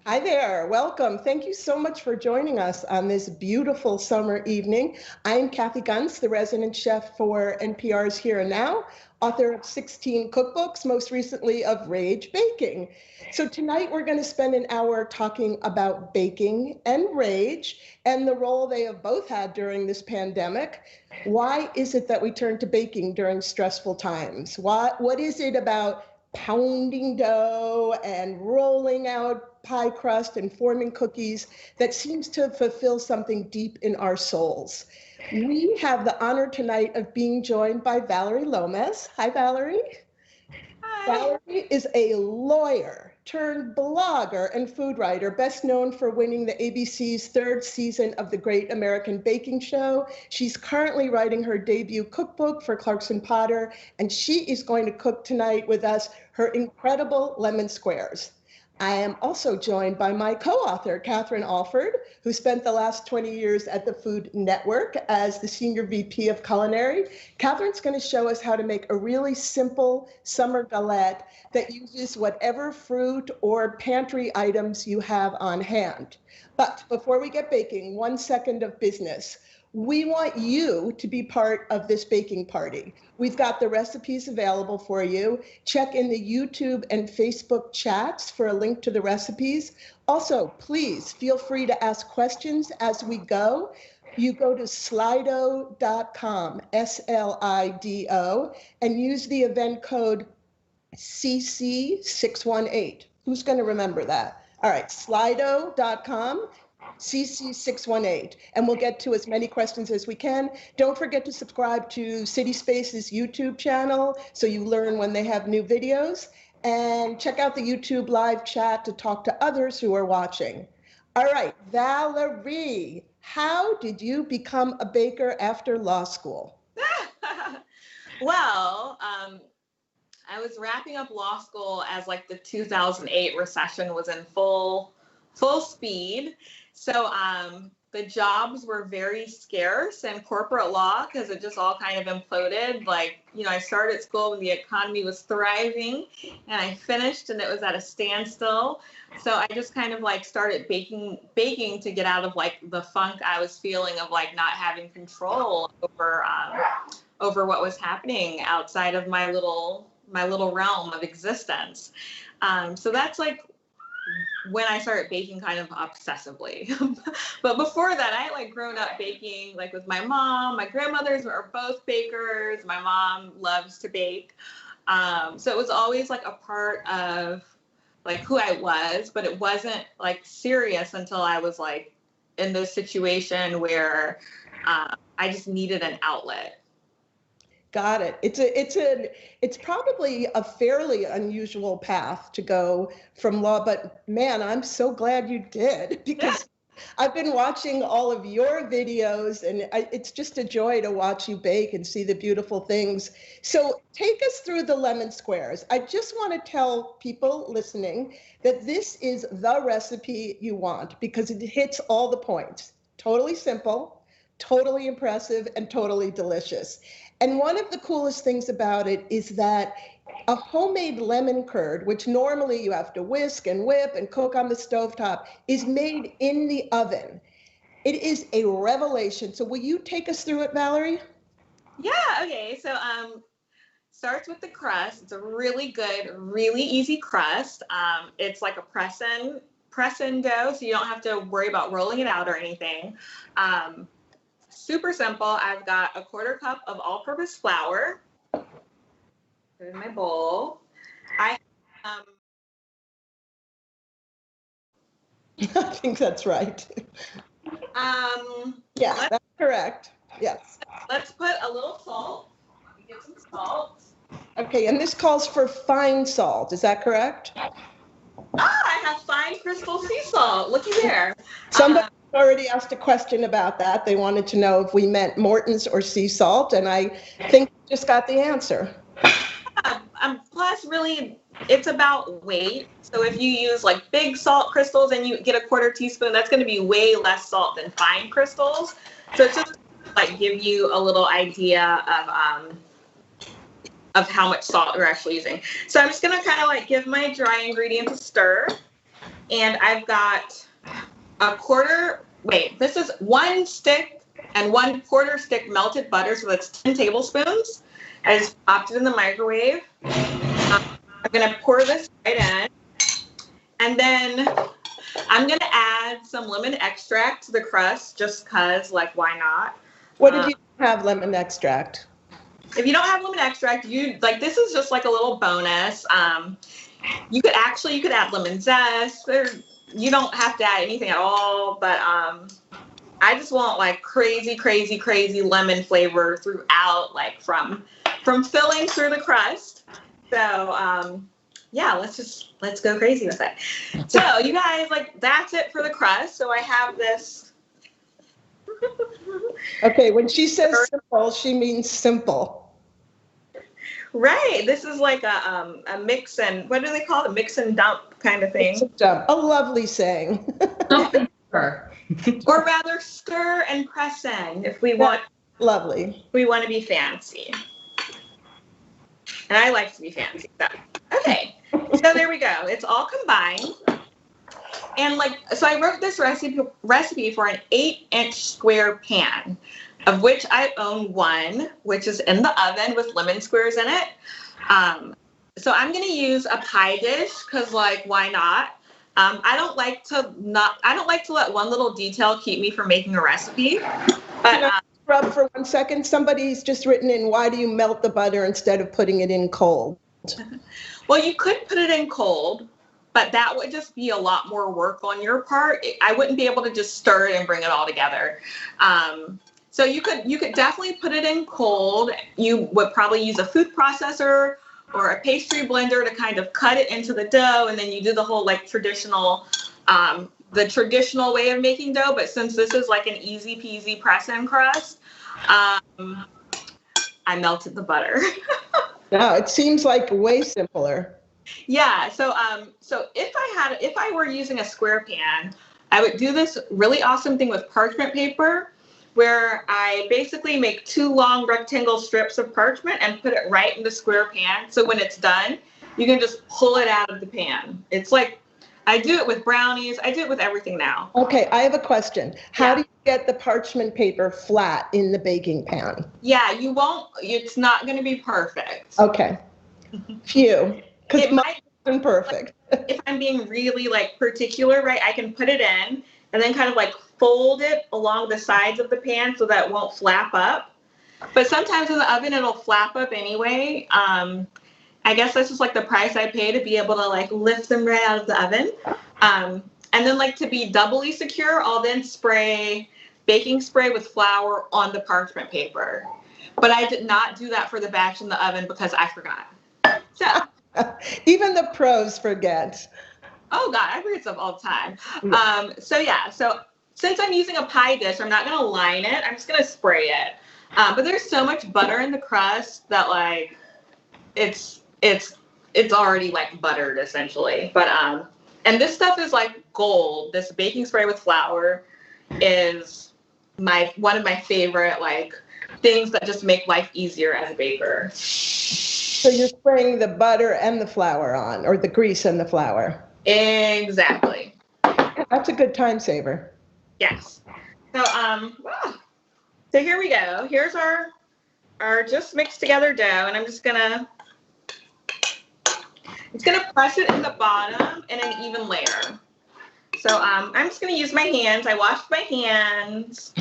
Hi there, welcome. Thank you so much for joining us on this beautiful summer evening. I'm Kathy Gunst, the resident chef for NPR's Here and Now, author of 16 cookbooks, most recently of Rage Baking. So tonight we're going to spend an hour talking about baking and rage and the role they have both had during this pandemic. Why is it that we turn to baking during stressful times? What is it about pounding dough and rolling out pie crust and forming cookies that seems to fulfill something deep in our souls? We have the honor tonight of being joined by Vallery Lomas. Hi, Vallery. Hi. Vallery is a lawyer turned blogger and food writer, best known for winning the ABC's third season of the Great American Baking Show. She's currently writing her debut cookbook for Clarkson Potter, and she is going to cook tonight with us her incredible lemon squares. I am also joined by my co-author, Katherine Alford, who spent the last 20 years at the Food Network as the Senior VP of Culinary. Katherine's going to show us how to make a really simple summer galette that uses whatever fruit or pantry items you have on hand. But before we get baking, 1 second of business. We want you to be part of this baking party. We've got the recipes available for you. Check in the YouTube and Facebook chats for a link to the recipes. Also, please feel free to ask questions as we go. You go to slido.com, S-L-I-D-O, and use the event code CC618. Who's going to remember that? All right, slido.com. CC618, and we'll get to as many questions as we can. Don't forget to subscribe to City Space's YouTube channel so you learn when they have new videos, and check out the YouTube live chat to talk to others who are watching. All right, Vallery, how did you become a baker after law school? Well, I was wrapping up law school as like the 2008 recession was in full speed. So the jobs were very scarce in corporate law because it just all kind of imploded. Like, I started school when the economy was thriving, and I finished and it was at a standstill. So I just kind of like started baking to get out of like the funk I was feeling of like not having control over what was happening outside of my little realm of existence. So that's like when I started baking kind of obsessively. But before that, I had like grown up baking like with my mom. My grandmothers were both bakers. My mom loves to bake. So it was always like a part of like who I was, but it wasn't like serious until I was like in this situation where I just needed an outlet. Got it. It's probably a fairly unusual path to go from law, but man, I'm so glad you did, because I've been watching all of your videos, and it's just a joy to watch you bake and see the beautiful things. So take us through the lemon squares. I just want to tell people listening that this is the recipe you want because it hits all the points. Totally simple, totally impressive, and totally delicious. And one of the coolest things about it is that a homemade lemon curd, which normally you have to whisk and whip and cook on the stovetop, is made in the oven. It is a revelation. So will you take us through it, Vallery? Yeah, okay. So starts with the crust. It's a really good, really easy crust. It's like a press-in dough, so you don't have to worry about rolling it out or anything. Super simple. I've got a 1/4 cup of all-purpose flour. Put it in my bowl. I think that's right. Yeah, that's correct. Yes. Let's put a little salt. Let me get some salt. Okay, and this calls for fine salt. Is that correct? I have fine crystal sea salt. Looky there. Somebody already asked a question about that. They wanted to know if we meant Morton's or sea salt, and I think we just got the answer. Plus, really, it's about weight. So if you use like big salt crystals and you get a 1/4 teaspoon, that's going to be way less salt than fine crystals. So it's just like give you a little idea of how much salt you're actually using. So I'm just going to kind of like give my dry ingredients a stir. And I've got this is 1 stick and 1/4 stick melted butter, so that's 10 tablespoons. I just popped it in the microwave. I'm gonna pour this right in. And then I'm gonna add some lemon extract to the crust, just cause, like, why not? What if you have lemon extract? If you don't have lemon extract, this is just like a little bonus. You could add lemon zest, or you don't have to add anything at all, but I just want like crazy lemon flavor throughout, like from filling through the crust. So yeah, let's go crazy with it. So you guys, like, that's it for the crust. So I have this. Okay, when she says simple, she means simple. Right. This is like a mix and, what do they call it? Mix and dump kind of thing. A lovely saying. Or rather, stir and press in if we want. Lovely. We want to be fancy. And I like to be fancy. So, okay. So there we go. It's all combined. And so I wrote this recipe for an 8-inch square pan, of which I own one, which is in the oven with lemon squares in it. So I'm going to use a pie dish because, like, why not? I don't like to let one little detail keep me from making a recipe. But Rub for 1 second. Somebody's just written in, why do you melt the butter instead of putting it in cold? Well, you could put it in cold, but that would just be a lot more work on your part. I wouldn't be able to just stir it and bring it all together. So you could definitely put it in cold. You would probably use a food processor or a pastry blender to kind of cut it into the dough, and then you do the whole like traditional way of making dough. But since this is like an easy peasy press and crust, I melted the butter. No, it seems like way simpler. Yeah. So if I were using a square pan, I would do this really awesome thing with parchment paper, where I basically make 2 long rectangle strips of parchment and put it right in the square pan. So when it's done, you can just pull it out of the pan. It's like, I do it with brownies. I do it with everything now. Okay, I have a question. How do you get the parchment paper flat in the baking pan? Yeah, you won't. It's not going to be perfect. Okay. Phew. Because mine isn't perfect. If I'm being really like particular, right, I can put it in and then kind of like fold it along the sides of the pan so that it won't flap up. But sometimes in the oven, it'll flap up anyway. I guess that's just like the price I pay to be able to like lift them right out of the oven. And then, like, to be doubly secure, I'll then spray baking spray with flour on the parchment paper. But I did not do that for the batch in the oven because I forgot. So even the pros forget. Oh God, I forget stuff all the time. So since I'm using a pie dish, I'm not gonna line it. I'm just gonna spray it. But there's so much butter in the crust that, like, it's already like buttered essentially. But and this stuff is like gold. This baking spray with flour is one of my favorite like things that just make life easier as a baker. So you're spraying the butter and the flour on, or the grease and the flour. Exactly. That's a good time saver. Yes. So so here we go. Here's our just mixed together dough, and I'm just gonna press it in the bottom in an even layer. So I'm just gonna use my hands. I washed my hands.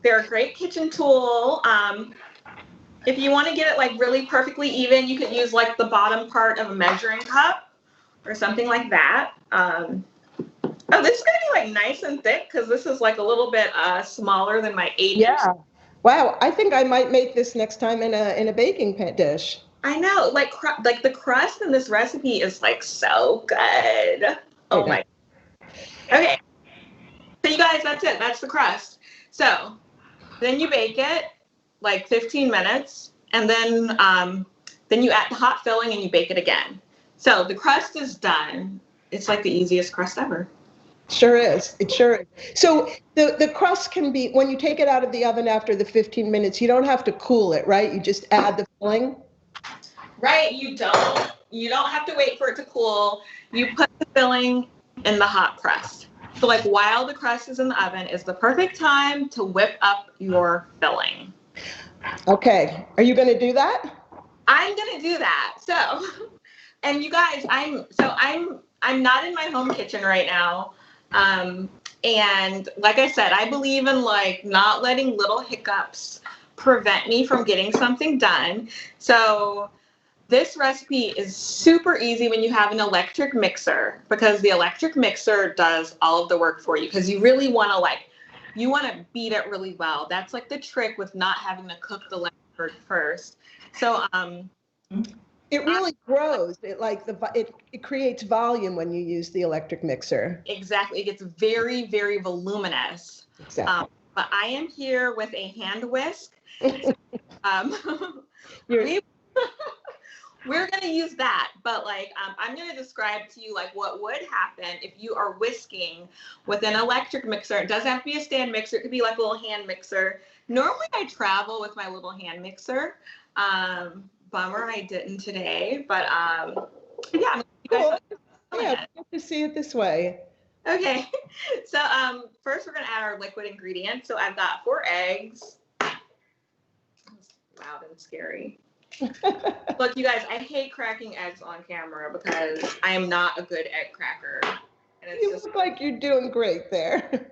They're a great kitchen tool. If you want to get it like really perfectly even, you could use like the bottom part of a measuring cup or something like that. Oh, this is gonna be like nice and thick because this is like a little bit smaller than my 8-inch. Yeah. Wow. I think I might make this next time in a baking pan dish. I know, like the crust in this recipe is like so good. Oh my. Okay. So you guys, that's it. That's the crust. So then you bake it like 15 minutes, and then you add the hot filling and you bake it again. So the crust is done. It's like the easiest crust ever. Sure is. It sure is. So the crust can be, when you take it out of the oven after the 15 minutes, you don't have to cool it, right? You just add the filling? Right, you don't have to wait for it to cool. You put the filling in the hot crust. So like while the crust is in the oven is the perfect time to whip up your filling. Okay. Are you going to do that? I'm going to do that. So, and you guys, I'm not in my home kitchen right now. And like I said, I believe in like not letting little hiccups prevent me from getting something done. So this recipe is super easy when you have an electric mixer, because the electric mixer does all of the work for you, because you really want to beat it really well. That's like the trick with not having to cook the lemon first. So it really grows. It creates volume when you use the electric mixer. Exactly. It gets very, very voluminous. Exactly. But I am here with a hand whisk. We're going to use that, but like I'm going to describe to you like what would happen if you are whisking with an electric mixer. It doesn't have to be a stand mixer. It could be like a little hand mixer. Normally I travel with my little hand mixer. Bummer I didn't today, but yeah. Cool. Yeah, good to see it this way. Okay, so first we're going to add our liquid ingredients. So I've got 4 eggs. That's loud and scary. Look, you guys, I hate cracking eggs on camera because I am not a good egg cracker. And it's you look like you're doing great there.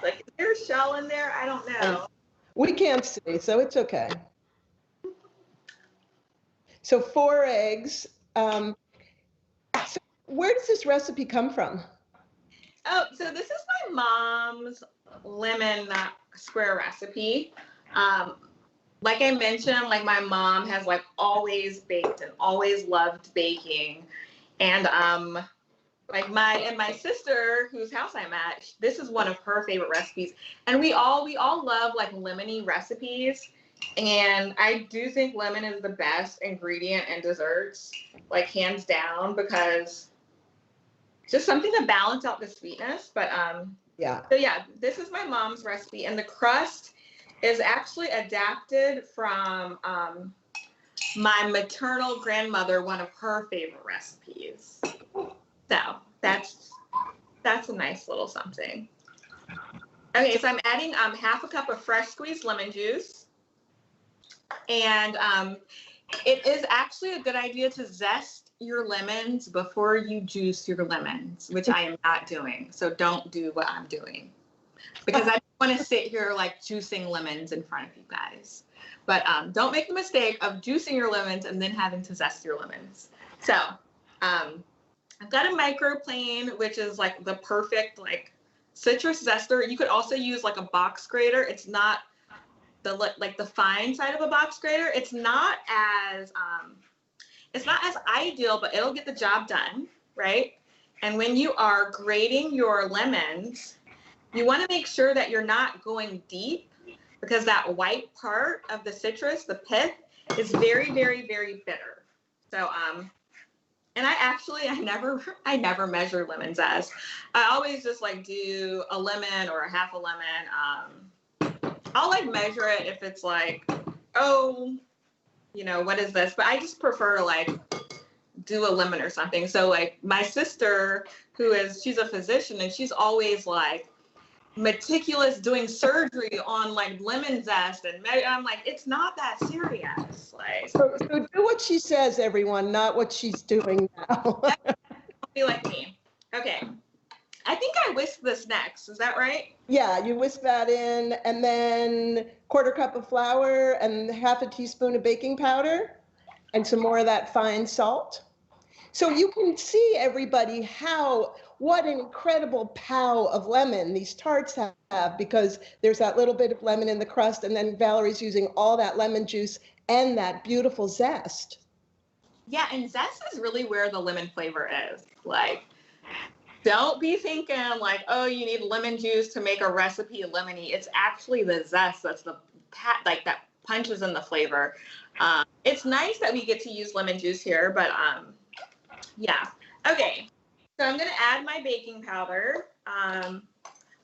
Like, is there a shell in there? I don't know. We can't see, so it's okay. So 4 eggs. So where does this recipe come from? Oh, so this is my mom's lemon square recipe. Like I mentioned, like my mom has like always baked and always loved baking. And like my sister, whose house I'm at, this is one of her favorite recipes. And we all love like lemony recipes. And I do think lemon is the best ingredient in desserts, like hands down, because just something to balance out the sweetness. But yeah. So yeah, this is my mom's recipe, and the crust is actually adapted from my maternal grandmother, one of her favorite recipes. So that's a nice little something. Okay, so I'm adding half a cup of fresh squeezed lemon juice. And it is actually a good idea to zest your lemons before you juice your lemons, which I am not doing. So don't do what I'm doing, because I don't want to sit here like juicing lemons in front of you guys. But don't make the mistake of juicing your lemons and then having to zest your lemons. So I've got a microplane, which is like the perfect like citrus zester. You could also use like a box grater. It's not the fine side of a box grater. It's not as ideal, but it'll get the job done, right? And when you are grating your lemons, you want to make sure that you're not going deep, because that white part of the citrus, the pith, is very, very, very bitter. So and I never measure lemon zest. I always just like do a lemon or a half a lemon. I'll like measure it if it's like, oh, you know, what is this? But I just prefer to like do a lemon or something. So like my sister, she's a physician, and she's always like meticulous doing surgery on like lemon zest, and I'm like, it's not that serious. Like, so do what she says, everyone, not what she's doing now. be like me. Okay. I think I whisk this next. Is that right? Yeah, you whisk that in, and then 1/4 cup of flour and half a teaspoon of baking powder and some more of that fine salt. So you can see, everybody, what an incredible pow of lemon these tarts have, because there's that little bit of lemon in the crust, and then Valerie's using all that lemon juice and that beautiful zest. Yeah, and zest is really where the lemon flavor is. Like, don't be thinking like, oh, you need lemon juice to make a recipe lemony. It's actually the zest that's that punches in the flavor. It's nice that we get to use lemon juice here, but yeah. Okay, so I'm gonna add my baking powder. I'm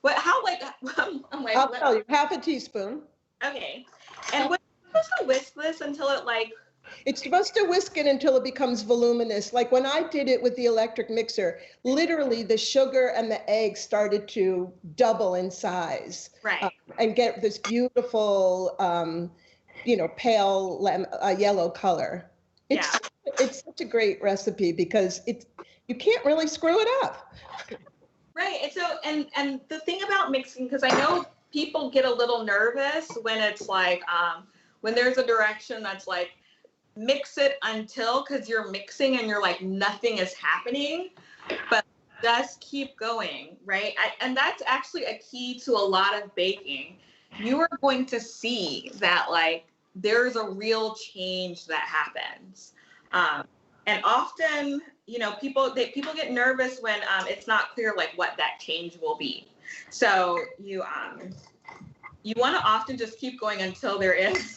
like, I'll tell you, half a teaspoon. Okay, and we're supposed to whisk this until it like It's supposed to whisk it until it becomes voluminous. Like when I did it with the electric mixer, literally the sugar and the eggs started to double in size. Right. And get this beautiful, pale yellow color. It's such a great recipe because you can't really screw it up. Right. And so, and the thing about mixing, because I know people get a little nervous when it's like, when there's a direction that's like, mix it until, because you're mixing and you're like, nothing is happening, but just keep going, right? And that's actually a key to a lot of baking. You are going to see that like, there's a real change that happens. And often, people get nervous when it's not clear like what that change will be. So you want to often just keep going until there is.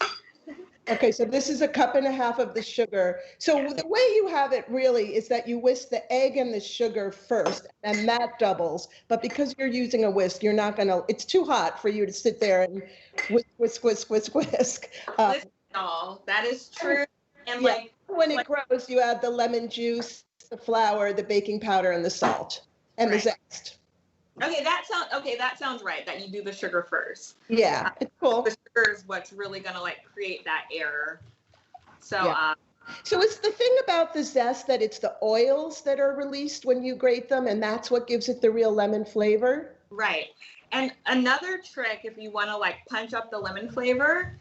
Okay, so this is 1.5 cups of the sugar. So the way you have it really is that you whisk the egg and the sugar first, and that doubles. But because you're using a whisk, you're not gonna. It's too hot for you to sit there and whisk. That is true. And when it grows, you add the lemon juice, the flour, the baking powder, and the salt, and the zest. Okay, that sounds right. That you do the sugar first. Yeah, it's cool. The sugar is what's really gonna like create that error. So, so it's the thing about the zest that it's the oils that are released when you grate them, and that's what gives it the real lemon flavor. Right. And another trick, if you want to like punch up the lemon flavor,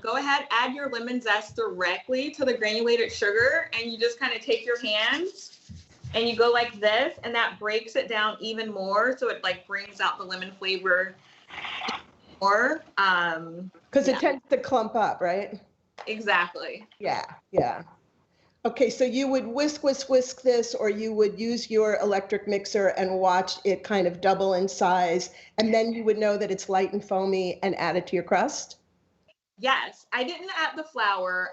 go ahead, add your lemon zest directly to the granulated sugar, and you just kind of take your hands and you go like this, and that breaks it down even more. So it like brings out the lemon flavor more. Because it tends to clump up, right? Exactly. Yeah. Okay, so you would whisk this, or you would use your electric mixer and watch it kind of double in size, and then you would know that it's light and foamy and add it to your crust? Yes, I didn't add the flour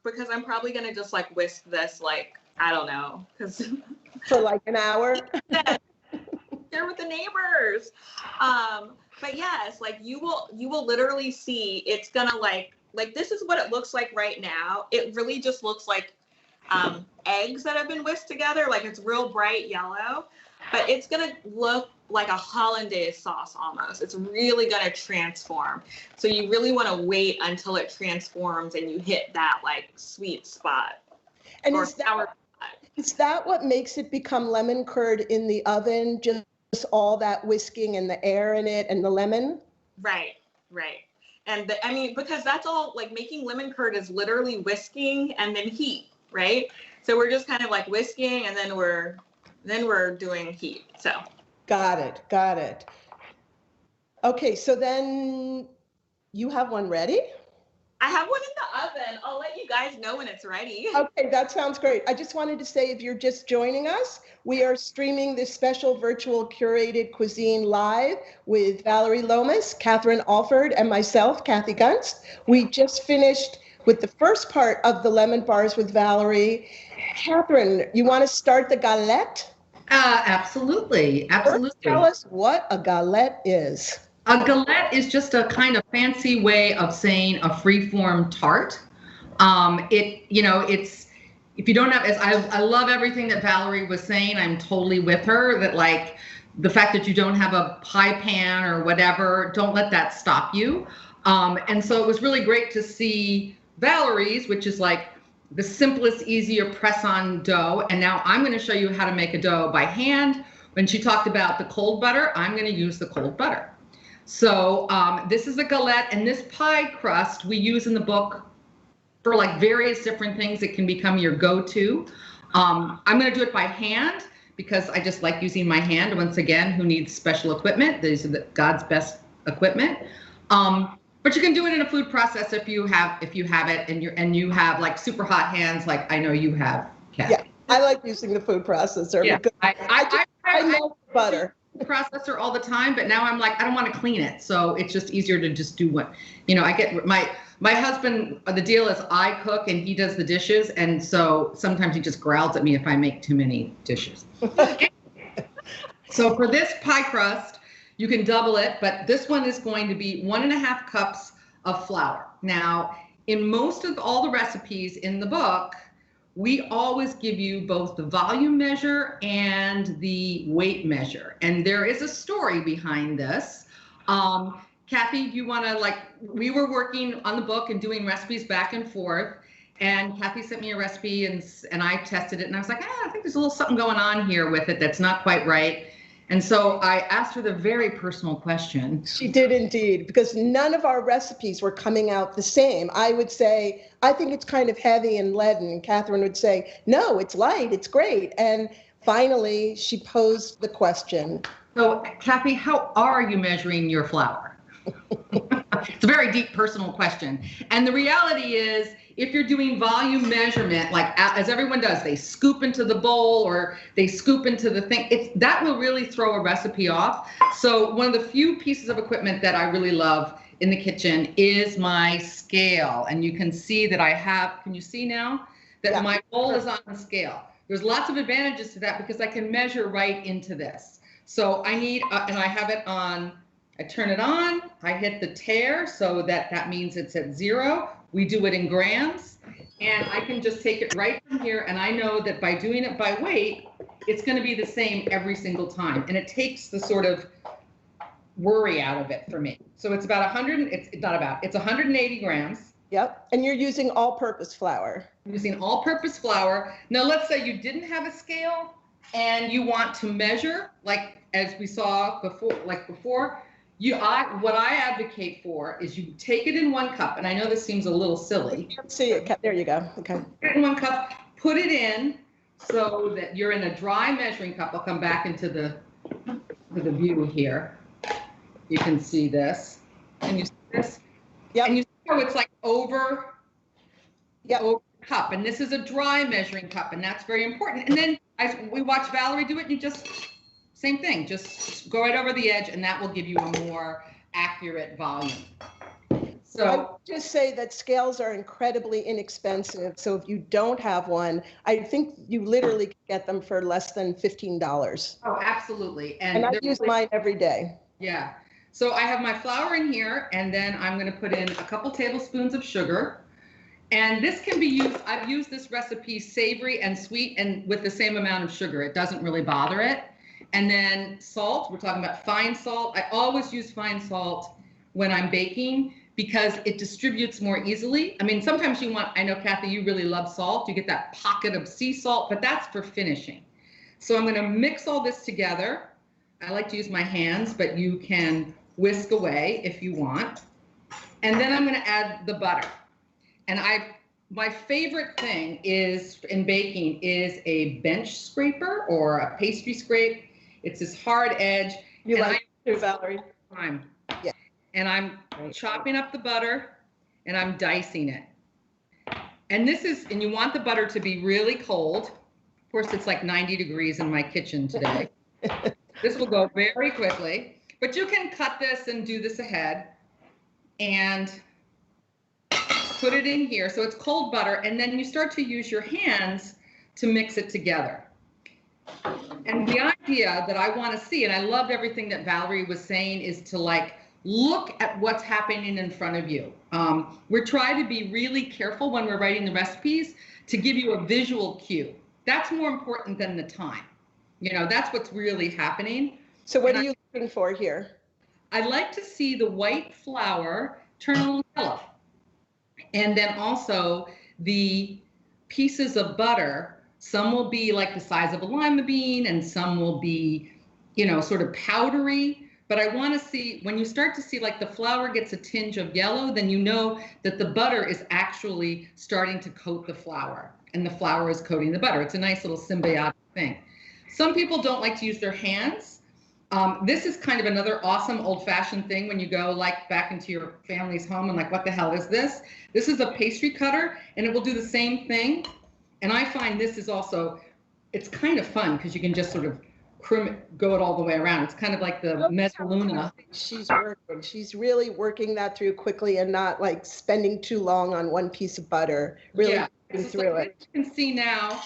because I'm probably gonna just like whisk this like, I don't know, because for like an hour. Share with the neighbors. But yes, like you will literally see it's gonna like this is what it looks like right now. It really just looks like eggs that have been whisked together. Like it's real bright yellow, but it's gonna look like a hollandaise sauce almost. It's really gonna transform. So you really want to wait until it transforms and you hit that like sweet spot. And is that what makes it become lemon curd in the oven? Just all that whisking and the air in it and the lemon? Right. And because that's all, like making lemon curd is literally whisking and then heat, right? So we're just kind of like whisking and then we're doing heat. So. Got it. Okay, so then you have one ready? I have one in the oven. I'll let you guys know when it's ready. Okay, that sounds great. I just wanted to say, if you're just joining us, we are streaming this special virtual Curated Cuisine live with Vallery Lomas, Katherine Alford, and myself, Kathy Gunst. We just finished with the first part of the lemon bars with Vallery. Katherine, you want to start the galette? Absolutely. First, tell us what a galette is. A galette is just a kind of fancy way of saying a free-form tart. It's if you don't have, I love everything that Vallery was saying. I'm totally with her that like the fact that you don't have a pie pan or whatever, don't let that stop you. And so it was really great to see Vallery's, which is like the simplest, easier press-on dough. And now I'm going to show you how to make a dough by hand. When she talked about the cold butter, I'm going to use the cold butter. So this is a galette, and this pie crust we use in the book for like various different things. It can become your go-to. I'm going to do it by hand because I just like using my hand. Once again, who needs special equipment? These are God's best equipment. But you can do it in a food processor if you have it, and you have like super hot hands like I know you have, Kathy. Yeah, I like using the food processor. Yeah, because I love butter. Processor all the time, but now I'm like I don't want to clean it, so it's just easier to just do what I get. My husband, the deal is I cook and he does the dishes, and so sometimes he just growls at me if I make too many dishes. So for this pie crust, you can double it, but this one is going to be 1.5 cups of flour. Now in most of all the recipes in the book, we always give you both the volume measure and the weight measure. And there is a story behind this. Kathy, you want to we were working on the book and doing recipes back and forth. And Kathy sent me a recipe and I tested it. And I was like, I think there's a little something going on here with it that's not quite right. And so I asked her the very personal question. She did indeed, because none of our recipes were coming out the same. I would say, I think it's kind of heavy and leaden. And Katherine would say, no, it's light, it's great. And finally, she posed the question. So, Kathy, how are you measuring your flour? It's a very deep personal question. And the reality is, if you're doing volume measurement, as everyone does, they scoop into the bowl or they scoop into the thing, that will really throw a recipe off. So one of the few pieces of equipment that I really love in the kitchen is my scale. And you can see that I have, can you see now that my bowl is on the scale? There's lots of advantages to that because I can measure right into this. So I need, and I have it on, I turn it on, I hit the tare, so that means it's at 0. We do it in grams, and I can just take it right from here, and I know that by doing it by weight, it's going to be the same every single time, and it takes the sort of worry out of it for me. So it's about 100, it's 180 grams. Yep, and you're using all-purpose flour. I'm using all-purpose flour. Now, let's say you didn't have a scale, and you want to measure, as we saw before, what I advocate for is you take it in 1 cup, and I know this seems a little silly. You can't see it. There you go. Okay. Put it in 1 cup, put it in so that you're in a dry measuring cup. I'll come back into the view here. You can see this. Can you see this? Yeah. And you see how it's over the cup, and this is a dry measuring cup, and that's very important. And then we watch Valerie do it, and you just same thing, just go right over the edge, and that will give you a more accurate volume. So I would just say that scales are incredibly inexpensive. So if you don't have one, I think you literally can get them for less than $15. Oh, absolutely. And I use mine every day. Yeah. So I have my flour in here, and then I'm going to put in a couple tablespoons of sugar. And this can be used, I've used this recipe savory and sweet and with the same amount of sugar. It doesn't really bother it. And then salt, we're talking about fine salt. I always use fine salt when I'm baking because it distributes more easily. I mean, sometimes you want, I know, Kathy, you really love salt. You get that pocket of sea salt, but that's for finishing. So I'm going to mix all this together. I like to use my hands, but you can whisk away if you want. And then I'm going to add the butter. And my favorite thing is in baking is a bench scraper or a pastry scrape. It's this hard edge. You like it too, Valerie? Yeah. And I'm chopping up the butter and I'm dicing it. And and you want the butter to be really cold. Of course, it's like 90 degrees in my kitchen today. This will go very quickly, but you can cut this and do this ahead and put it in here. So it's cold butter, and then you start to use your hands to mix it together. And the idea that I want to see, and I loved everything that Valerie was saying, is to look at what's happening in front of you. We're trying to be really careful when we're writing the recipes to give you a visual cue. That's more important than the time. That's what's really happening. So what are you looking for here? I like to see the white flour turn a little yellow. And then also the pieces of butter, some will be like the size of a lima bean and some will be, sort of powdery. But I want to see, when you start to see the flour gets a tinge of yellow, then you know that the butter is actually starting to coat the flour and the flour is coating the butter. It's a nice little symbiotic thing. Some people don't like to use their hands. This is kind of another awesome old-fashioned thing when you go back into your family's home and what the hell is this? This is a pastry cutter and it will do the same thing. And I find this is also, it's kind of fun because you can just sort of go it all the way around. It's kind of like the mezzaluna. She's really working that through quickly and not spending too long on one piece of butter. Really working through it. You can see now, I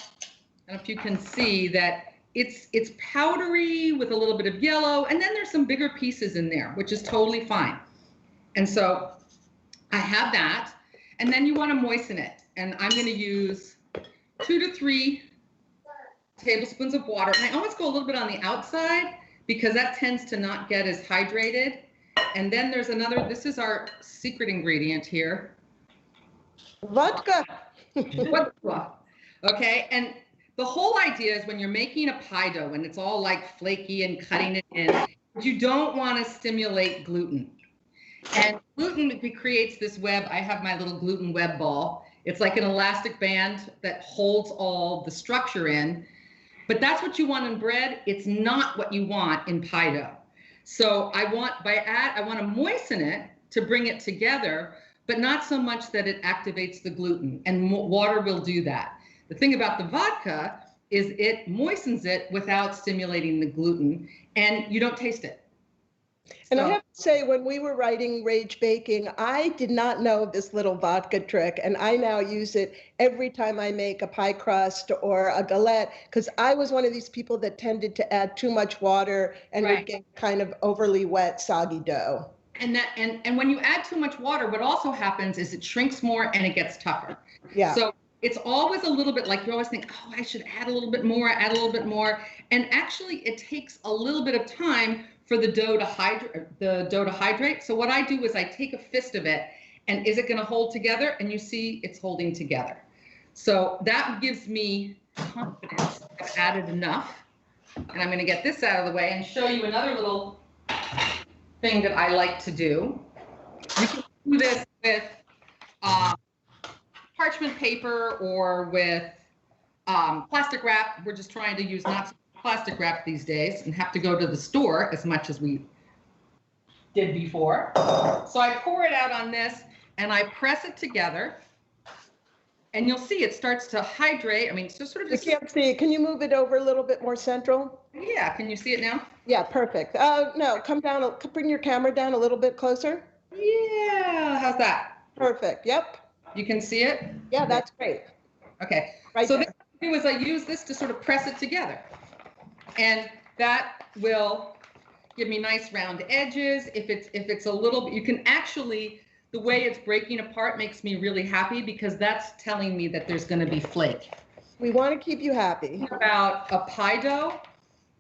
don't know if you can see that it's powdery with a little bit of yellow, and then there's some bigger pieces in there, which is totally fine. And so I have that. And then you want to moisten it. And I'm going to use 2 to 3 tablespoons of water. And I always go a little bit on the outside because that tends to not get as hydrated. And then there's another, this is our secret ingredient here. Vodka. Okay, and the whole idea is when you're making a pie dough and it's all like flaky and cutting it in, you don't want to stimulate gluten. And gluten creates this web. I have my little gluten web ball. It's like an elastic band that holds all the structure in, but that's what you want in bread. It's not what you want in pie dough. So I want to moisten it to bring it together, but not so much that it activates the gluten, and water will do that. The thing about the vodka is it moistens it without stimulating the gluten, and you don't taste it. And I have to say, when we were writing Rage Baking, I did not know this little vodka trick, and I now use it every time I make a pie crust or a galette, because I was one of these people that tended to add too much water and would get kind of overly wet, soggy dough. And when you add too much water, what also happens is it shrinks more and it gets tougher. Yeah. So it's always a little bit like you always think, oh, I should add a little bit more, add a little bit more. And actually it takes a little bit of time for the dough to hydrate. So what I do is I take a fist of it, and is it going to hold together? And you see it's holding together. So that gives me confidence I've added enough. And I'm going to get this out of the way and show you another little thing that I like to do. You can do this with parchment paper or with plastic wrap. We're just trying to use not plastic wrap these days and have to go to the store as much as we did before. So I pour it out on this and I press it together, and you'll see it starts to hydrate. I mean, so sort of just. You can't see it. Can you move it over a little bit more central? Yeah, can you see it now? Yeah, perfect. No, come down, bring your camera down a little bit closer. Yeah, how's that? Perfect, yep. You can see it? Yeah, that's great. Okay, Right so there. what I do is I use this to sort of press it together. And that will give me nice round edges. If it's a little bit, you can actually, the way it's breaking apart makes me really happy because that's telling me that there's going to be flake. We want to keep you happy. About a pie dough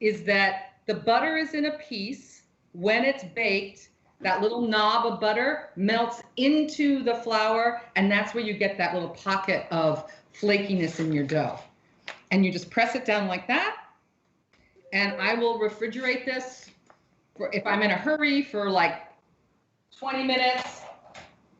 is that the butter is in a piece. When it's baked, that little knob of butter melts into the flour, and that's where you get that little pocket of flakiness in your dough. And you just press it down like that. And I will refrigerate this for, if I'm in a hurry, for like 20 minutes.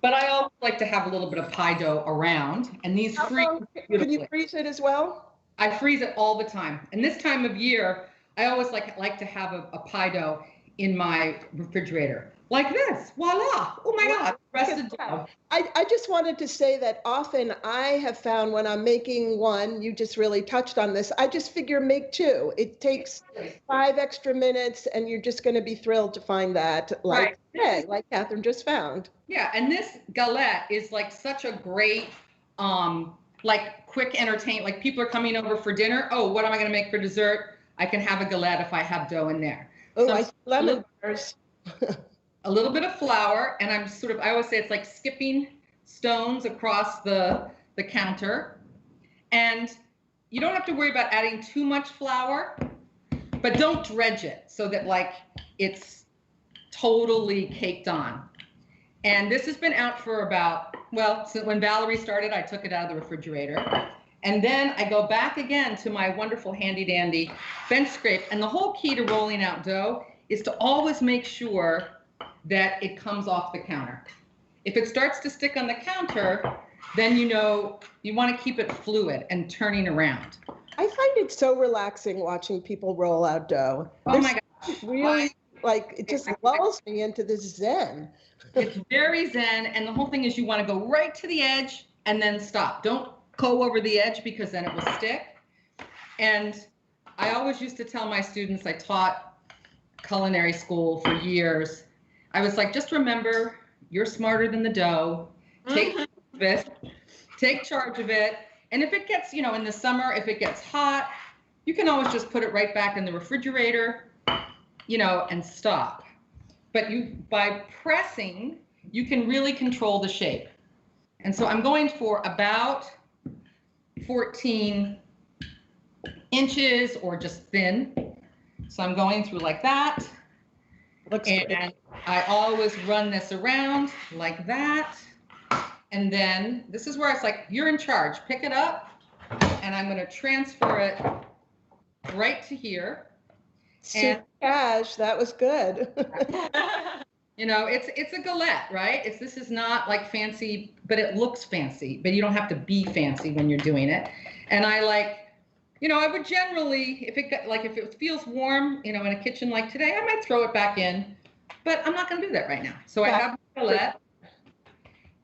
But I always like to have a little bit of pie dough around, and these freeze beautifully. Can you freeze it as well? I freeze it all the time. And this time of year, I always like to have a pie dough in my refrigerator. Like this, voila, oh my God, rested dough. I just wanted to say that often I have found when I'm making one, you just really touched on this, I just figure make 2. It takes 5 extra minutes and you're just going to be thrilled to find that, like today, like Katherine just found. Yeah, and this galette is like such a great, like quick entertain, like people are coming over for dinner. Oh, what am I going to make for dessert? I can have a galette if I have dough in there. Oh, So I see lemon bars. a little bit of flour, and I'm sort of, I always say it's like skipping stones across the counter. And you don't have to worry about adding too much flour, but don't dredge it so that like it's totally caked on. And this has been out for about, well, since when Vallery started, I took it out of the refrigerator. And then I go back again to my wonderful handy dandy bench scrape. And the whole key to rolling out dough is to always make sure that it comes off the counter. If it starts to stick on the counter, then you know you want to keep it fluid and turning around. I find it so relaxing watching people roll out dough. Oh my gosh. Really, like, it just lulls me into this zen. It's very zen, and the whole thing is you want to go right to the edge and then stop. Don't go over the edge because then it will stick. And I always used to tell my students, I taught culinary school for years, I was like, just remember, you're smarter than the dough. Take charge of it. Take charge of it. And if it gets, you know, in the summer, if it gets hot, you can always just put it right back in the refrigerator, you know, and stop. But by pressing, you can really control the shape. And so I'm going for about 14 inches or just thin. So I'm going through like that. Looks and good. I always run this around like that. And then this is where it's like, you're in charge. Pick it up, and I'm going to transfer it right to here. Super cash, that was good. You know, it's a galette, right? This is not like fancy, but it looks fancy, but you don't have to be fancy when you're doing it. And I like, you know, I would generally, if it feels warm, you know, in a kitchen like today, I might throw it back in, but I'm not going to do that right now. So I have my galette,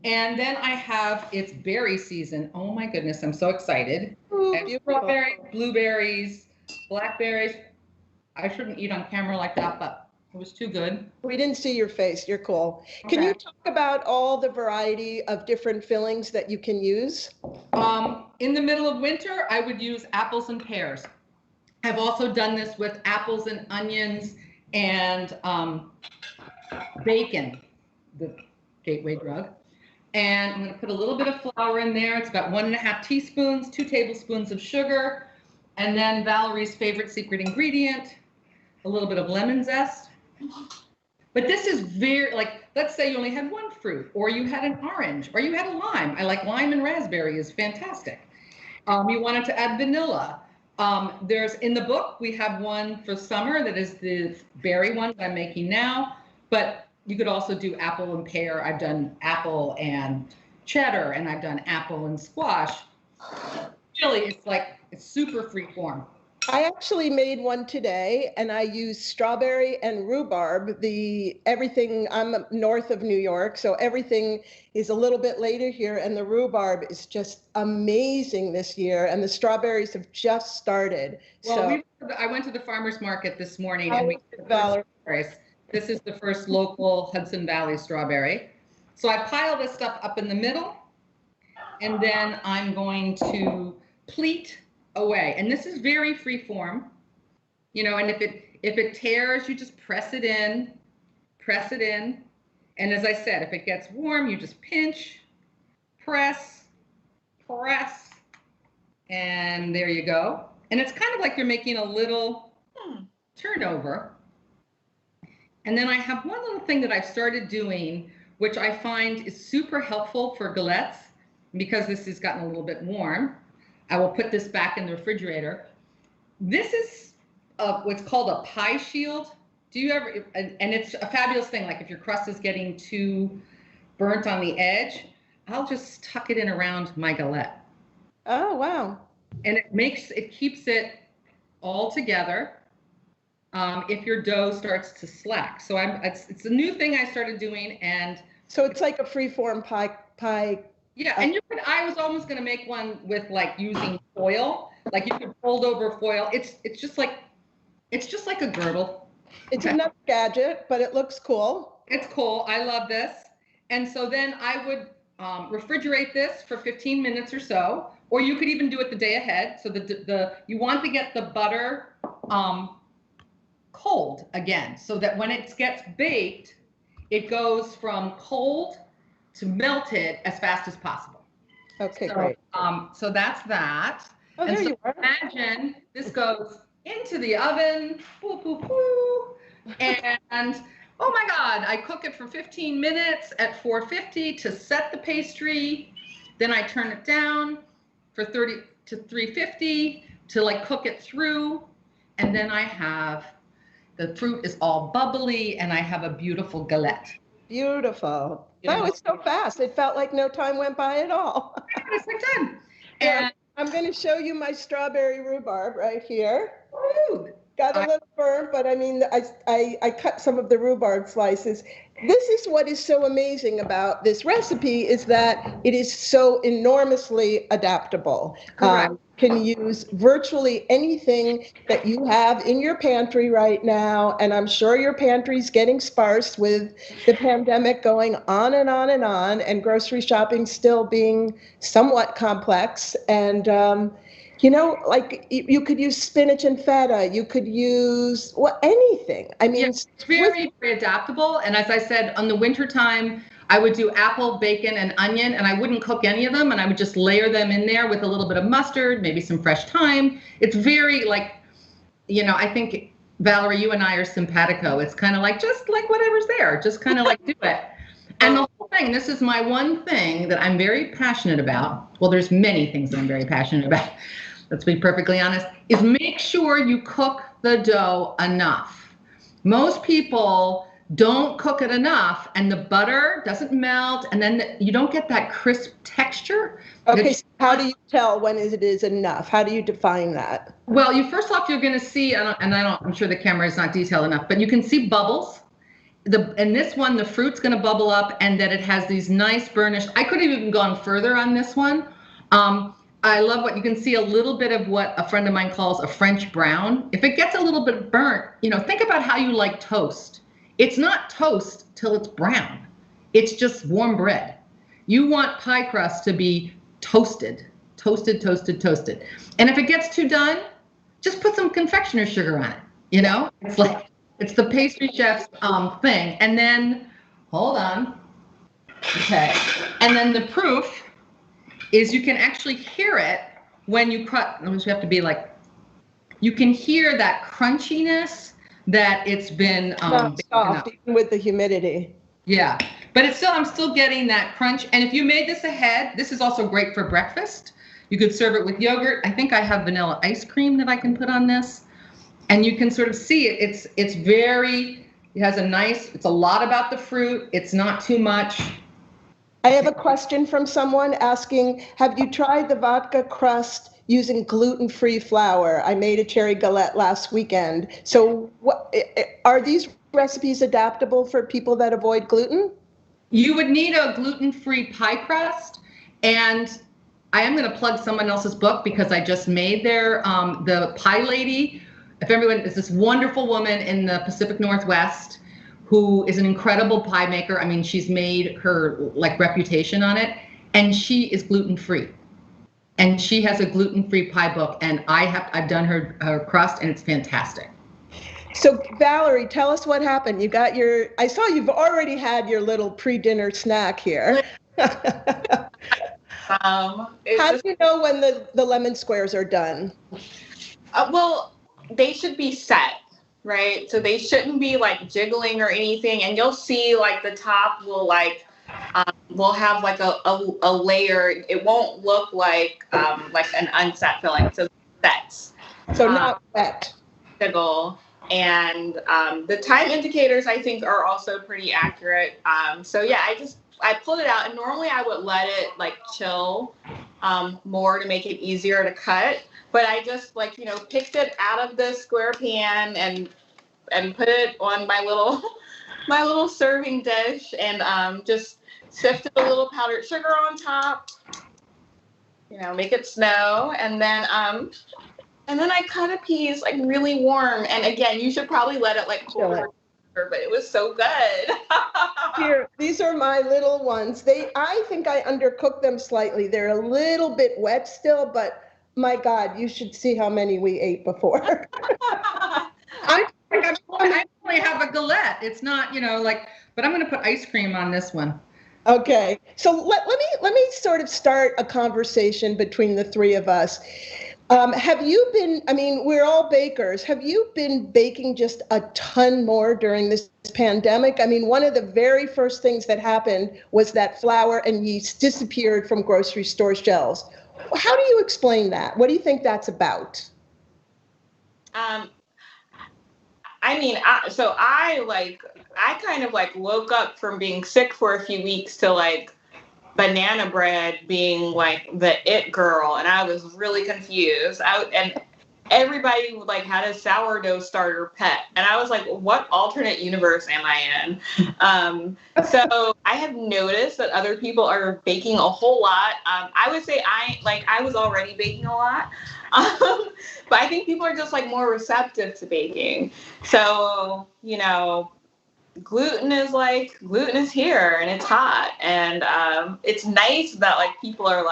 and then I have its berry season. Oh my goodness, I'm so excited. Ooh, Strawberries, blueberries, blackberries. I shouldn't eat on camera like that, but it was too good. We didn't see your face. You're cool. Okay. Can you talk about all the variety of different fillings that you can use? In the middle of winter, I would use apples and pears. I've also done this with apples and onions and bacon, the gateway drug. And I'm going to put a little bit of flour in there. It's about 1.5 teaspoons, 2 tablespoons of sugar, and then Valerie's favorite secret ingredient, a little bit of lemon zest. But this is very, like, let's say you only had one fruit, or you had an orange, or you had a lime. I like lime and raspberry is fantastic. You wanted to add vanilla. There's, in the book, we have one for summer that is the berry one that I'm making now, but you could also do apple and pear. I've done apple and cheddar, and I've done apple and squash. Really, it's super free form. I actually made one today, and I used strawberry and rhubarb. I'm north of New York, so everything is a little bit later here, and the rhubarb is just amazing this year, and the strawberries have just started. Well, I went to the farmer's market this morning, and we Valor. This is the first local Hudson Valley strawberry. So I pile this stuff up in the middle, and then I'm going to pleat away. And this is very free form, you know, and if it tears, you just press it in. And as I said, if it gets warm, you just pinch, press, and there you go. And it's kind of like you're making a little turnover. And then I have one little thing that I've started doing, which I find is super helpful for galettes, because this has gotten a little bit warm. I will put this back in the refrigerator. This is what's called a pie shield. Do you ever, and it's a fabulous thing, like if your crust is getting too burnt on the edge, I'll just tuck it in around my galette. Oh, wow. And it keeps it all together if your dough starts to slack. So it's a new thing I started doing. And so it's like a free-form pie. Yeah, and I was almost going to make one with like using foil, like you could fold over foil. It's just like a girdle. It's another gadget, but it looks cool. It's cool. I love this. And so then I would refrigerate this for 15 minutes or so, or you could even do it the day ahead. So you want to get the butter cold again, so that when it gets baked, it goes from cold to melted as fast as possible. Okay, great. So that's that. Oh, and there so you are. Imagine this goes into the oven, and oh my God, I cook it for 15 minutes at 450 to set the pastry. Then I turn it down for 30 to 350 to like cook it through. And then the fruit is all bubbly, and I have a beautiful galette. Beautiful. That was so fast. It felt like no time went by at all. It's like done. And I'm going to show you my strawberry rhubarb right here. Ooh. Got a little burnt, but I mean, I cut some of the rhubarb slices. This is what is so amazing about this recipe, is that it is so enormously adaptable. Correct. Can use virtually anything that you have in your pantry right now, and I'm sure your pantry's getting sparse with the pandemic going on and on and on, and grocery shopping still being somewhat complex. And you know, like you could use spinach and feta. You could use anything. I mean, it's very, very adaptable. And as I said, on the wintertime, I would do apple, bacon, and onion, and I wouldn't cook any of them, and I would just layer them in there with a little bit of mustard, maybe some fresh thyme. It's very like, I think, Valerie, you and I are simpatico. It's kind of like, just like whatever's there, just kind of like do it. And the whole thing, this is my one thing that I'm very passionate about. Well, there's many things that I'm very passionate about. Let's be perfectly honest, is make sure you cook the dough enough. Most people don't cook it enough, and the butter doesn't melt, and then you don't get that crisp texture. Okay, so how do you tell when it is enough? How do you define that? Well, first off, you're going to see, I'm sure the camera is not detailed enough, but you can see bubbles. In this one, the fruit's going to bubble up, and that it has these nice burnished. I could have even gone further on this one. I love what you can see, a little bit of what a friend of mine calls a French brown. If it gets a little bit burnt, think about how you like toast. It's not toast till it's brown. It's just warm bread. You want pie crust to be toasted. And if it gets too done, just put some confectioner's sugar on it. It's the pastry chef's thing. And then, hold on. Okay. And then the proof is you can actually hear it when you cut. You have to be like, you can hear that crunchiness that it's been soft, even with the humidity. Yeah, but I'm still getting that crunch. And if you made this ahead, this is also great for breakfast. You could serve it with yogurt. I think I have vanilla ice cream that I can put on this. And you can sort of see it. It's a lot about the fruit. It's not too much. I have a question from someone asking, have you tried the vodka crust using gluten-free flour? I made a cherry galette last weekend. So are these recipes adaptable for people that avoid gluten? You would need a gluten-free pie crust. And I am going to plug someone else's book because I just made the Pie Lady. If everyone is this wonderful woman in the Pacific Northwest who is an incredible pie maker. I mean, she's made her reputation on it, and she is gluten-free. And she has a gluten-free pie book, and I've done her crust, and it's fantastic. So Valerie, tell us what happened. I saw you've already had your little pre-dinner snack here. How do you know when the lemon squares are done? Well, they should be set, right? So they shouldn't be jiggling or anything. And you'll see the top will have a layer. It won't look like an unset filling. So sets. So not wet. Jiggle. And the time indicators I think are also pretty accurate. So yeah, I pulled it out, and normally I would let it chill more to make it easier to cut. But I just picked it out of the square pan and put it on my little serving dish, and just sifted a little powdered sugar on top. Make it snow, and then I cut a piece really warm. And again, you should probably let it cool. But it was so good. Here, these are my little ones. I think I undercooked them slightly. They're a little bit wet still, but my God, you should see how many we ate before. I only have a galette. It's not, but I'm going to put ice cream on this one. Okay. So let me sort of start a conversation between the three of us. Have you been, we're all bakers. Have you been baking just a ton more during this pandemic? One of the very first things that happened was that flour and yeast disappeared from grocery store shelves. How do you explain that? What do you think that's about? I kind of woke up from being sick for a few weeks to banana bread being the it girl, and I was really confused. And everybody had a sourdough starter pet, and I was like, what alternate universe am I in? So I have noticed that other people are baking a whole lot. I would say I was already baking a lot, but I think people are just more receptive to baking. So gluten is here, and it's hot, and it's nice that people are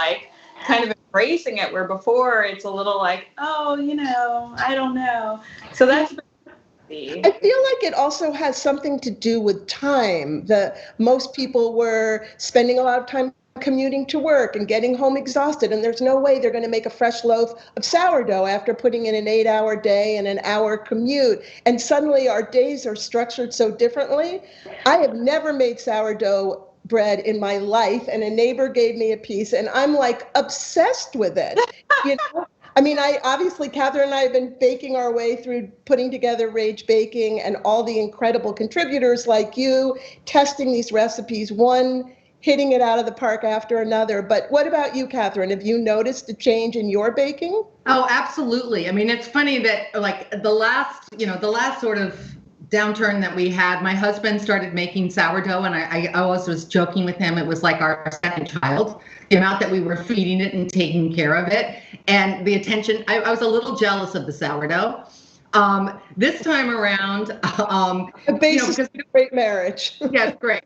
kind of embracing it, where before it's a little oh, I don't know. So I feel like it also has something to do with time. Most people were spending a lot of time commuting to work and getting home exhausted, and there's no way they're going to make a fresh loaf of sourdough after putting in an 8-hour day and an hour commute. And suddenly our days are structured so differently. I have never made sourdough bread in my life, and a neighbor gave me a piece, and I'm like obsessed with it. You know? I mean, obviously, Katherine and I have been baking our way through putting together Rage Baking and all the incredible contributors like you, testing these recipes, one hitting it out of the park after another. But what about you, Katherine? Have you noticed a change in your baking? Oh, absolutely. I mean, it's funny that like the last sort of downturn that we had, my husband started making sourdough, and I always was joking with him. It was like our second child, the amount that we were feeding it and taking care of it, and the attention. I was a little jealous of the sourdough. This time around, the basis of a great marriage. Yes, great.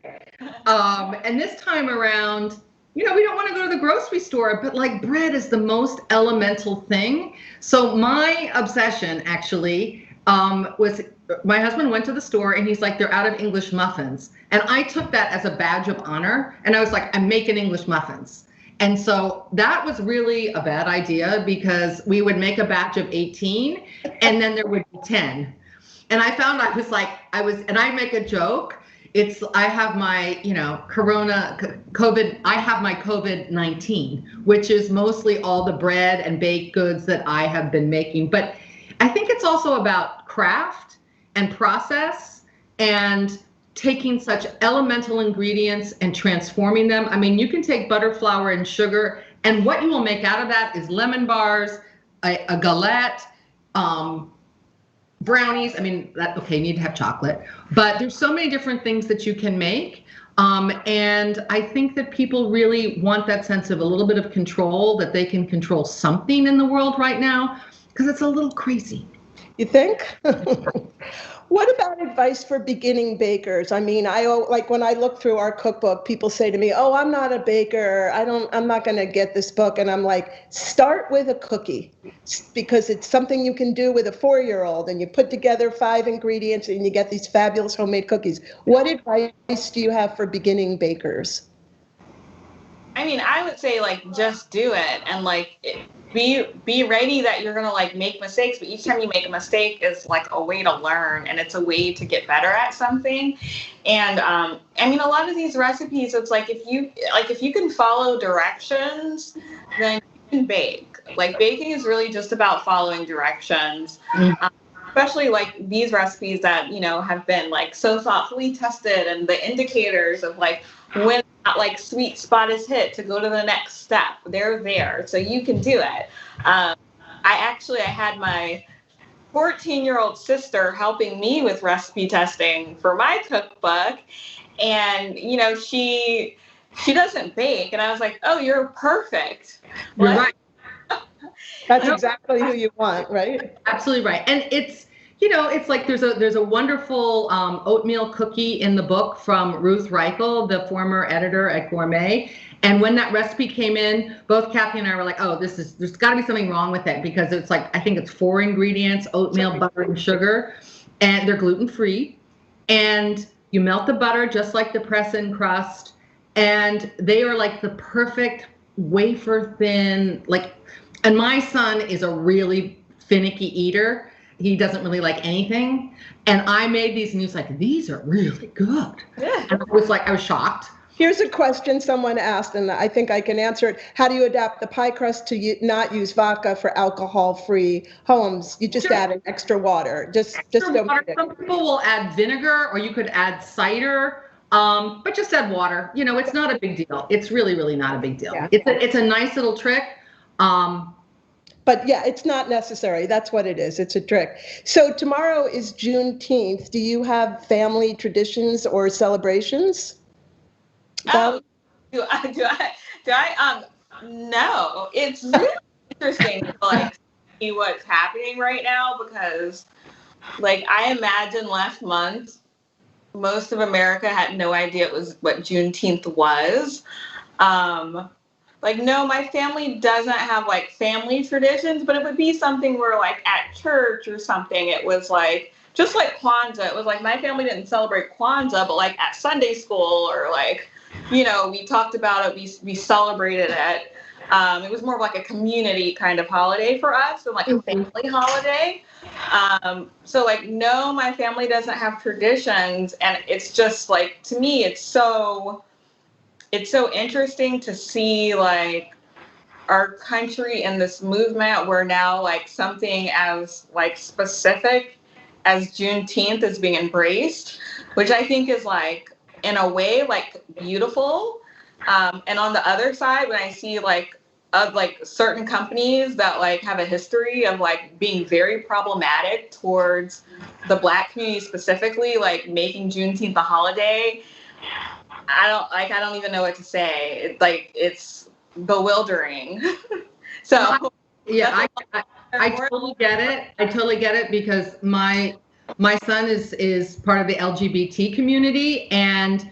And this time around, we don't want to go to the grocery store, but like bread is the most elemental thing. So my obsession actually was my husband went to the store and he's like, they're out of English muffins. And I took that as a badge of honor. And I was like, I'm making English muffins. And so that was really a bad idea because we would make a batch of 18 and then there would be 10. And I found and I make a joke. I have my, I have my COVID-19, which is mostly all the bread and baked goods that I have been making. But I think it's also about craft and process and taking such elemental ingredients and transforming them. I mean, you can take butter, flour, and sugar, and what you will make out of that is lemon bars, a galette, brownies. I mean, you need to have chocolate, but there's so many different things that you can make. And I think that people really want that sense of a little bit of control, that they can control something in the world right now, because it's a little crazy. You think? What about advice for beginning bakers? I mean, when I look through our cookbook, people say to me, "Oh, I'm not a baker. I'm not going to get this book." And I'm like, start with a cookie, because it's something you can do with a 4-year-old, and you put together 5 ingredients and you get these fabulous homemade cookies. What advice do you have for beginning bakers? I mean, I would say just do it, and be ready that you're gonna make mistakes, but each time you make a mistake is a way to learn, and it's a way to get better at something. And I mean, a lot of these recipes, it's if you can follow directions, then you can bake. Baking is really just about following directions. Mm-hmm. Especially these recipes that have been so thoughtfully tested, and the indicators of when that sweet spot is hit to go to the next step, they're there, so you can do it. I had my 14-year-old sister helping me with recipe testing for my cookbook, and she doesn't bake, and I was like, oh, you're perfect. You're right. That's exactly who you want, right? Absolutely right. And it's there's a wonderful oatmeal cookie in the book from Ruth Reichel, the former editor at Gourmet. And when that recipe came in, both Kathy and I were like, oh, there's got to be something wrong with it, because it's I think it's 4 ingredients: oatmeal, butter, and sugar, and they're gluten-free. And you melt the butter just like the press and crust, and they are the perfect wafer thin, and my son is a really finicky eater. He doesn't really like anything. And I made these, and he was like, these are really good. Yeah. And I was shocked. Here's a question someone asked, and I think I can answer it. How do you adapt the pie crust to not use vodka for alcohol-free homes? You just add an extra water. Just don't water. Some people will add vinegar, or you could add cider, but just add water. It's not a big deal. It's really, really not a big deal. Yeah. It's a nice little trick. But yeah, it's not necessary. That's what it is. It's a trick. So tomorrow is Juneteenth. Do you have family traditions or celebrations? Do I? No. It's really interesting to see what's happening right now, because I imagine last month most of America had no idea what Juneteenth was. No, my family doesn't have family traditions, but it would be something where at church or something, it was just like Kwanzaa. It was like my family didn't celebrate Kwanzaa, but like at Sunday school or like, you know, we talked about it, we celebrated it. It was more of like a community kind of holiday for us than like a family holiday. So like, no, my family doesn't have traditions. And it's just like, to me, it's so interesting to see like our country in this movement where now like something as like specific as Juneteenth is being embraced, which I think is like, in a way, like beautiful. And on the other side, when I see like certain companies that like have a history of like being very problematic towards the Black community specifically, like making Juneteenth a holiday, I don't even know what to say. It's bewildering. So yeah, I totally get it. I totally get it because my son is part of the LGBT community, and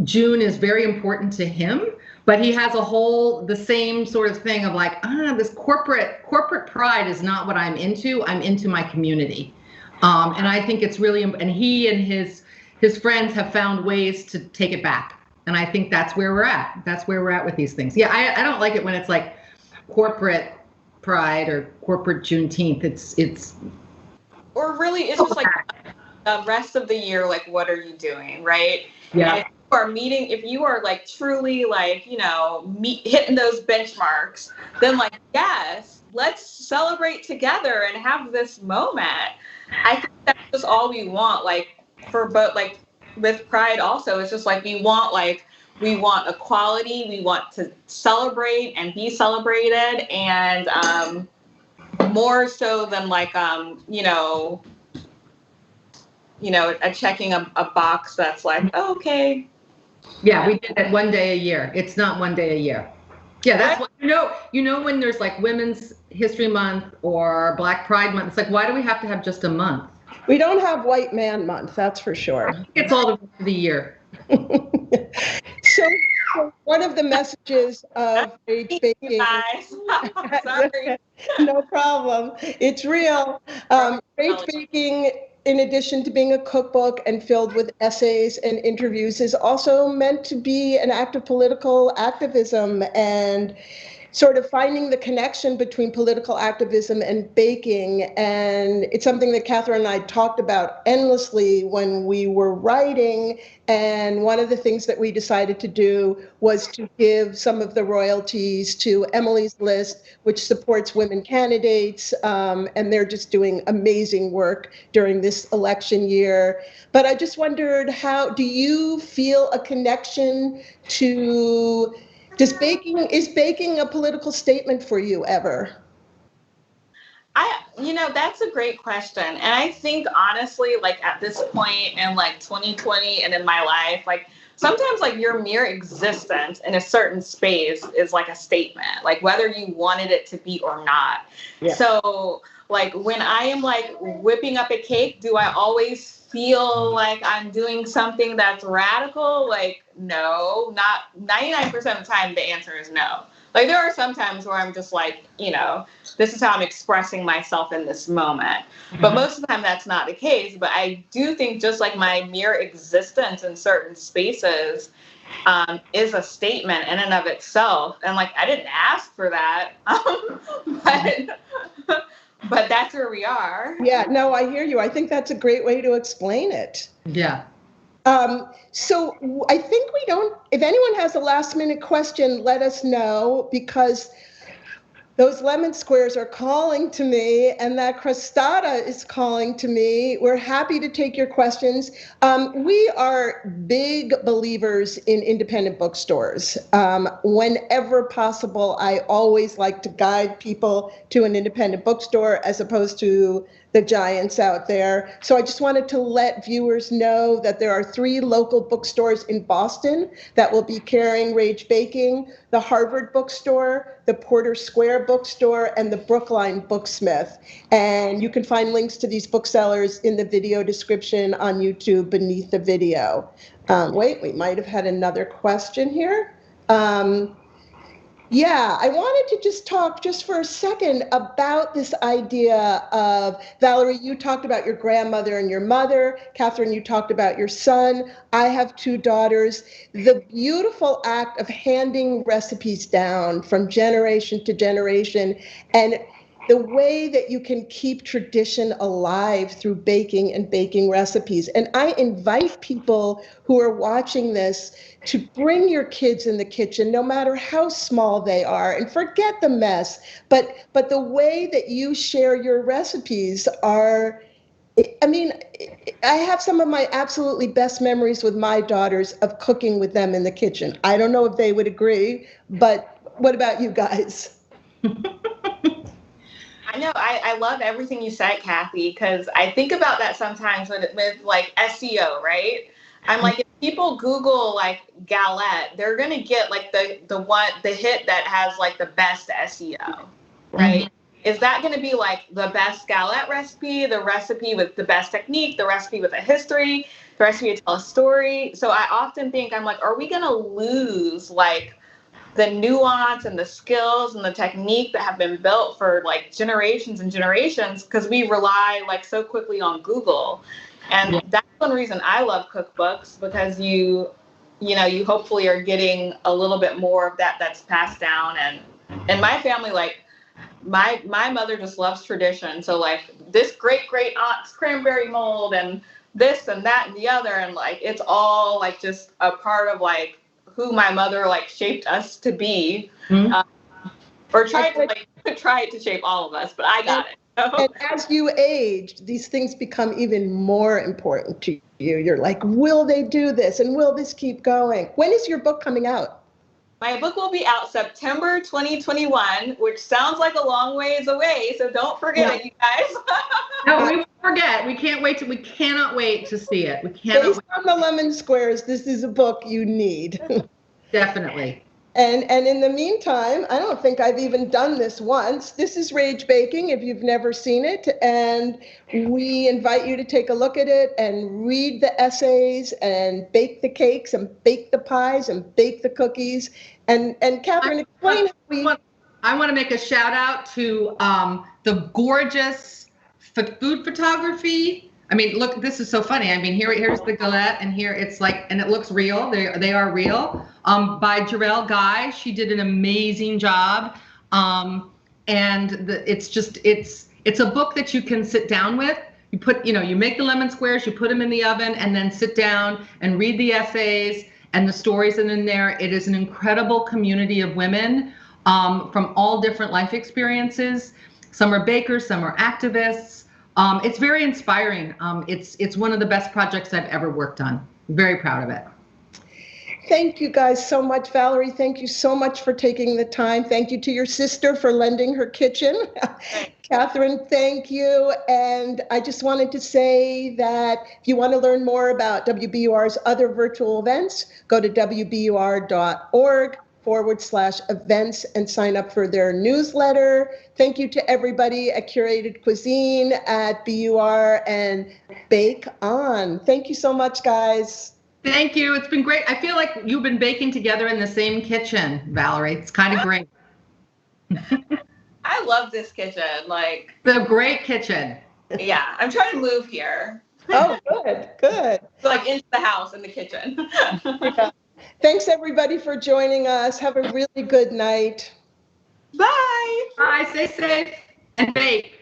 June is very important to him. But he has the same sort of thing of like, this corporate pride is not what I'm into. I'm into my community. And I think it's really, and he and his friends have found ways to take it back. And I think that's where we're at. That's where we're at with these things. Yeah, I don't like it when it's like corporate pride or corporate Juneteenth. It's or really it's just like the rest of the year, like what are you doing, right? Yeah. If you are like truly like, you know, hitting those benchmarks, then like, yes, let's celebrate together and have this moment. I think that's just all we want, like for both, like with Pride also, it's just like we want equality, we want to celebrate and be celebrated, and more so than like checking a box that's like, oh, okay. Yeah, we did it one day a year. It's not one day a year. Yeah, that's what, you know when there's like Women's History Month or Black Pride Month, it's like, why do we have to have just a month? We don't have White Man Month, that's for sure. I think it's all the rest of the year. So one of the messages of Rage Baking. Sorry. No problem. It's real. Rage Baking, in addition to being a cookbook and filled with essays and interviews, is also meant to be an act of political activism and sort of finding the connection between political activism and baking. And it's something that Katherine and I talked about endlessly when we were writing. And one of the things that we decided to do was to give some of the royalties to Emily's List, which supports women candidates. And they're just doing amazing work during this election year. But I just wondered, how do you feel a connection to is baking a political statement for you ever? That's a great question. And I think honestly, like at this point in like 2020 and in my life, like sometimes like your mere existence in a certain space is like a statement, like whether you wanted it to be or not. Yeah. So like when I am like whipping up a cake, do I always feel like I'm doing something that's radical? Like, no, not 99% of the time. The answer is no. Like there are some times where I'm just like, this is how I'm expressing myself in this moment. Mm-hmm. But most of the time that's not the case. But I do think just like my mere existence in certain spaces is a statement in and of itself. And like, I didn't ask for that, but that's where we are. Yeah, no, I hear you. I think that's a great way to explain it. Yeah. So I think if anyone has a last minute question, let us know, because those lemon squares are calling to me and that crostata is calling to me. We're happy to take your questions. We are big believers in independent bookstores. Whenever possible, I always like to guide people to an independent bookstore as opposed to the giants out there. So I just wanted to let viewers know that there are 3 local bookstores in Boston that will be carrying Rage Baking: the Harvard Bookstore, the Porter Square Bookstore, and the Brookline Booksmith. And you can find links to these booksellers in the video description on YouTube beneath the video. We might have had another question here. Yeah, I wanted to just talk just for a second about this idea of, Valerie, you talked about your grandmother and your mother. Katherine, you talked about your son. I have 2 daughters. The beautiful act of handing recipes down from generation to generation, and the way that you can keep tradition alive through baking and baking recipes. And I invite people who are watching this to bring your kids in the kitchen, no matter how small they are, and forget the mess. But the way that you share your recipes are, I mean, I have some of my absolutely best memories with my daughters of cooking with them in the kitchen. I don't know if they would agree, but what about you guys? I know. I love everything you said, Kathy, because I think about that sometimes with like SEO, right? I'm like, if people Google like Galette, they're gonna get like the hit that has like the best SEO, right? Mm-hmm. Is that gonna be like the best Galette recipe, the recipe with the best technique, the recipe with a history, the recipe to tell a story? So I often think, I'm like, are we gonna lose like the nuance and the skills and the technique that have been built for like generations and generations because we rely like so quickly on Google? And that's one reason I love cookbooks, because you hopefully are getting a little bit more of that's passed down. And my family, like my mother just loves tradition. So like this great aunt's cranberry mold and this and that and the other, and like it's all like just a part of like who my mother like shaped us to be, or tried to shape all of us, but I got it. And as you age, these things become even more important to you. You're like, will they do this? And will this keep going? When is your book coming out? My book will be out September 2021, which sounds like a long ways away. So don't forget it, you guys. No, we won't forget. We cannot wait to see it. Based on the lemon squares, this is a book you need. Definitely. And in the meantime, I don't think I've even done this once. This is Rage Baking, if you've never seen it. And we invite you to take a look at it and read the essays and bake the cakes and bake the pies and bake the cookies. And Katherine, explain how I want to make a shout out to the gorgeous food photography. I mean, look, this is so funny. I mean, here's the galette, and here it's like, and it looks real. They are real. By Jarrell Guy. She did an amazing job. It's a book that you can sit down with. You make the lemon squares, you put them in the oven, and then sit down and read the essays and the stories in there. It is an incredible community of women from all different life experiences. Some are bakers, some are activists. It's very inspiring. It's one of the best projects I've ever worked on. Very proud of it. Thank you guys so much. Valerie, thank you so much for taking the time. Thank you to your sister for lending her kitchen. Katherine, thank you. And I just wanted to say that if you want to learn more about WBUR's other virtual events, go to wbur.org/events and sign up for their newsletter. Thank you to everybody at Curated Cuisine, at BUR, and Bake On. Thank you so much, guys. Thank you. It's been great. I feel like you've been baking together in the same kitchen, Valerie. It's kind of great. I love this kitchen. Like, it's a great kitchen. Yeah, I'm trying to move here. Oh, good. Like into the house and the kitchen. Yeah. Thanks everybody for joining us. Have a really good night. Bye. Bye. Stay safe and bake.